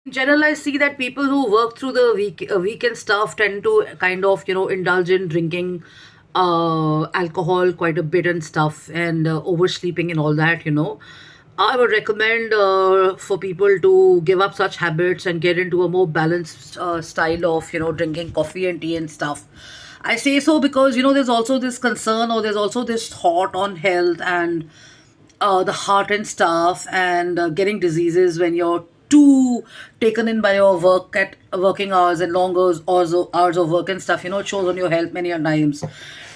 In general, I see that people who work through the weekend stuff tend to kind of, indulge in drinking alcohol quite a bit and stuff, and oversleeping and all that. I would recommend for people to give up such habits and get into a more balanced style of, drinking coffee and tea and stuff. I say so because, there's also this concern, or there's also this thought on health and the heart and stuff, and getting diseases when you're too taken in by your working hours and long hours of work and stuff. It shows on your health many a times.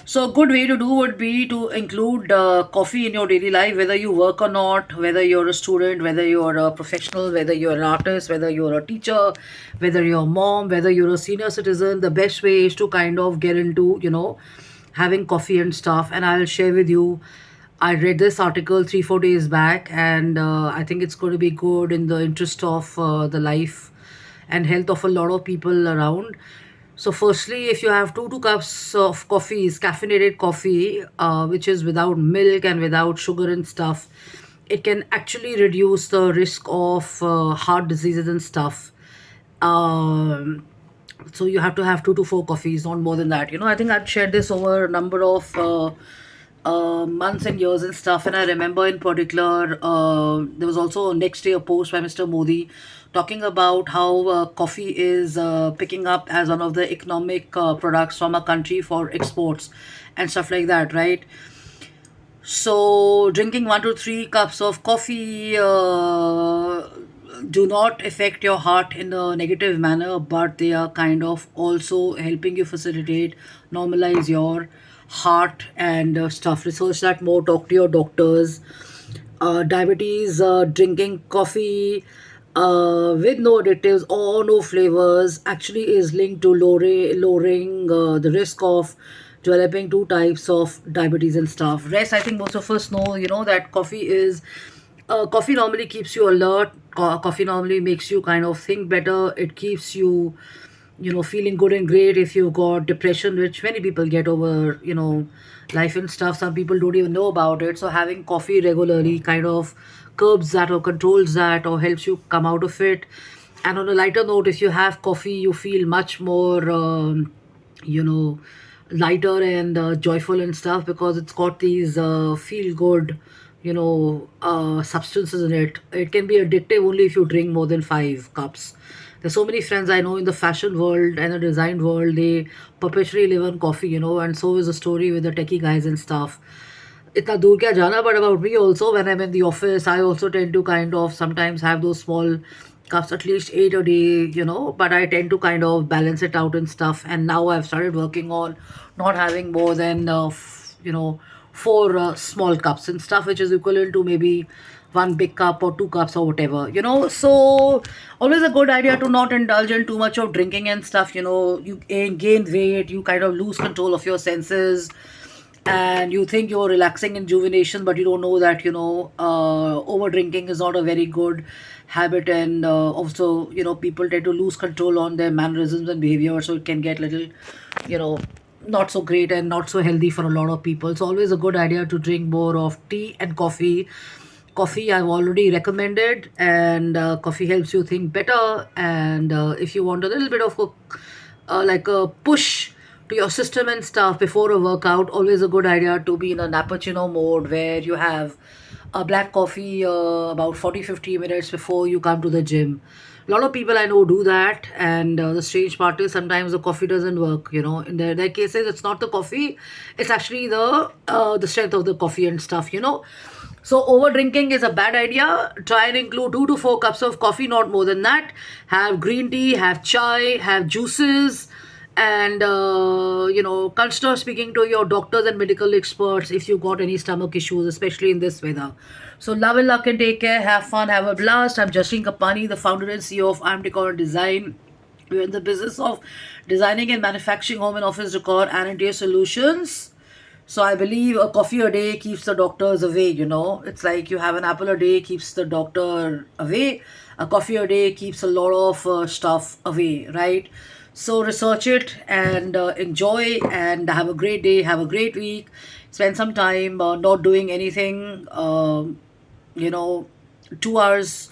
So a good way to do would be to include coffee in your daily life, whether you work or not, whether you're a student, whether you're a professional, whether you're an artist, whether you're a teacher, whether you're a mom, whether you're a senior citizen. The best way is to kind of get into, having coffee and stuff. And I'll share with you, I read this article 3 4 days back, and I think it's going to be good in the interest of the life and health of a lot of people around. So, firstly, if you have two cups of coffee, caffeinated coffee, which is without milk and without sugar and stuff, it can actually reduce the risk of heart diseases and stuff. Um, so you have to have 2 to 4 coffees, not more than that. I think I've shared this over a number of months and years and stuff. And I remember in particular, there was also next day a post by Mr. Modi talking about how coffee is picking up as one of the economic products from a country for exports and stuff like that, right? So, drinking 1 to 3 cups of coffee do not affect your heart in a negative manner, but they are kind of also helping you facilitate, normalize your heart and stuff. Research that more, talk to your doctors. Diabetes, drinking coffee with no additives or no flavors actually is linked to lowering the risk of developing two types of diabetes and stuff. Rest, I think most of us know, that coffee normally keeps you alert. Coffee normally makes you kind of think better. It keeps you, feeling good and great if you've got depression, which many people get over, life and stuff. Some people don't even know about it. So having coffee regularly kind of curbs that or controls that or helps you come out of it. And on a lighter note, if you have coffee, you feel much more, you know, lighter and joyful and stuff, because it's got these feel good, substances in it. It can be addictive only if you drink more than 5 cups. There's so many friends I know in the fashion world and the design world, they perpetually live on coffee, and so is the story with the techie guys and stuff. इतना दूर क्या जाना, but about me also, when I'm in the office, I also tend to kind of sometimes have those small cups, at least 8 a day, but I tend to kind of balance it out and stuff. And now I've started working on not having more than, 4 small cups and stuff, which is equivalent to maybe one big cup or 2 cups or whatever. So always a good idea to not indulge in too much of drinking and stuff. You gain weight, you kind of lose control of your senses, and you think you're relaxing in rejuvenation, but you don't know that over drinking is not a very good habit. And also, people tend to lose control on their mannerisms and behavior, so it can get little, you know not so great and not so healthy for a lot of people. So always a good idea to drink more of tea and coffee. Coffee I've already recommended, and coffee helps you think better. And if you want a little bit of like a push to your system and stuff before a workout, always a good idea to be in a nappuccino mode, where you have a black coffee about 40 50 minutes before you come to the gym. A lot of people I know do that, and the strange part is sometimes the coffee doesn't work. In their cases, it's not the coffee; it's actually the strength of the coffee and stuff. So over drinking is a bad idea. Try and include 2 to 4 cups of coffee, not more than that. Have green tea, have chai, have juices, and consider speaking to your doctors and medical experts if you got any stomach issues, especially in this weather. So love and luck and take care. Have fun, have a blast. I'm Jasleen Kapani, the founder and CEO of I'm Decor Design. We're in the business of designing and manufacturing home and office decor and interior solutions. So I believe a coffee a day keeps the doctors away. It's like you have an apple a day keeps the doctor away. A coffee a day keeps a lot of stuff away, right? So research it and enjoy, and have a great day, have a great week. Spend some time not doing anything, you know 2 hours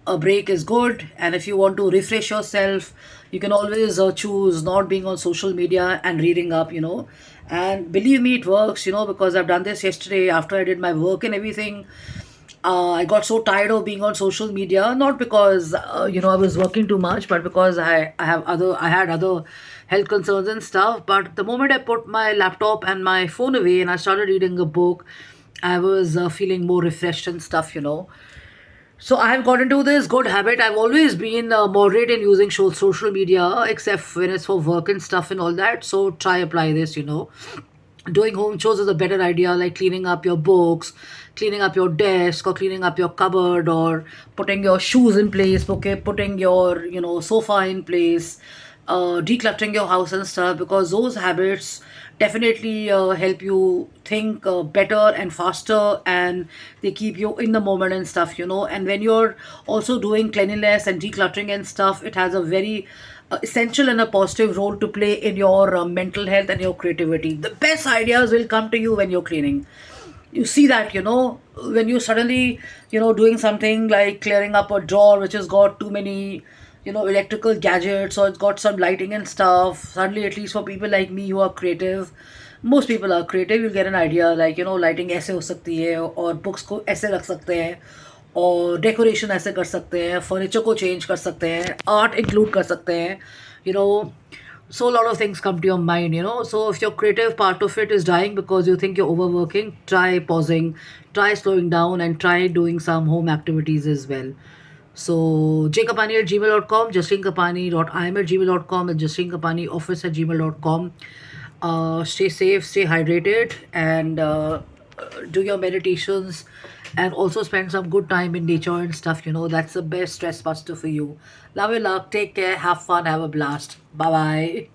a break is good. And if you want to refresh yourself, you can always choose not being on social media and reading up, and believe me, it works, because I've done this yesterday after I did my work and everything. I got so tired of being on social media, not because I was working too much, but because I had other health concerns and stuff. But the moment I put my laptop and my phone away and I started reading a book, I was feeling more refreshed and stuff. So I have got into this good habit. I've always been moderate in using social media, except when it's for work and stuff and all that. So try apply this. Doing home chores is a better idea, like cleaning up your books, cleaning up your desk, or cleaning up your cupboard, or putting your shoes in place, okay, putting your sofa in place, decluttering your house and stuff, because those habits definitely help you think better and faster, and they keep you in the moment and stuff. And when you're also doing cleanliness and decluttering and stuff, it has a very essential and a positive role to play in your mental health and your creativity. The best ideas will come to you when you're cleaning. You see that, when you suddenly, doing something like clearing up a drawer which has got too many, electrical gadgets, or it's got some lighting and stuff. Suddenly, at least for people like me who are creative, most people are creative, you'll get an idea like, lighting ऐसे हो सकती है, और books को ऐसे रख सकते हैं, और डेकोरेशन ऐसे कर सकते हैं, फर्नीचर को चेंज कर सकते हैं, आर्ट इंक्लूड कर सकते हैं, you know so a lot of things come to your mind. So if your creative part of it is dying because you think you're overworking, try pausing, try slowing down, and try doing some home activities as well. So jkapani@gmail.com, justlinkapani.im@gmail.com, and justlinkapanioffice@gmail.com. Stay safe, stay hydrated, and do your meditations, and also spend some good time in nature and stuff. That's the best stress buster for you. Love you, luck. Take care. Have fun. Have a blast. Bye bye.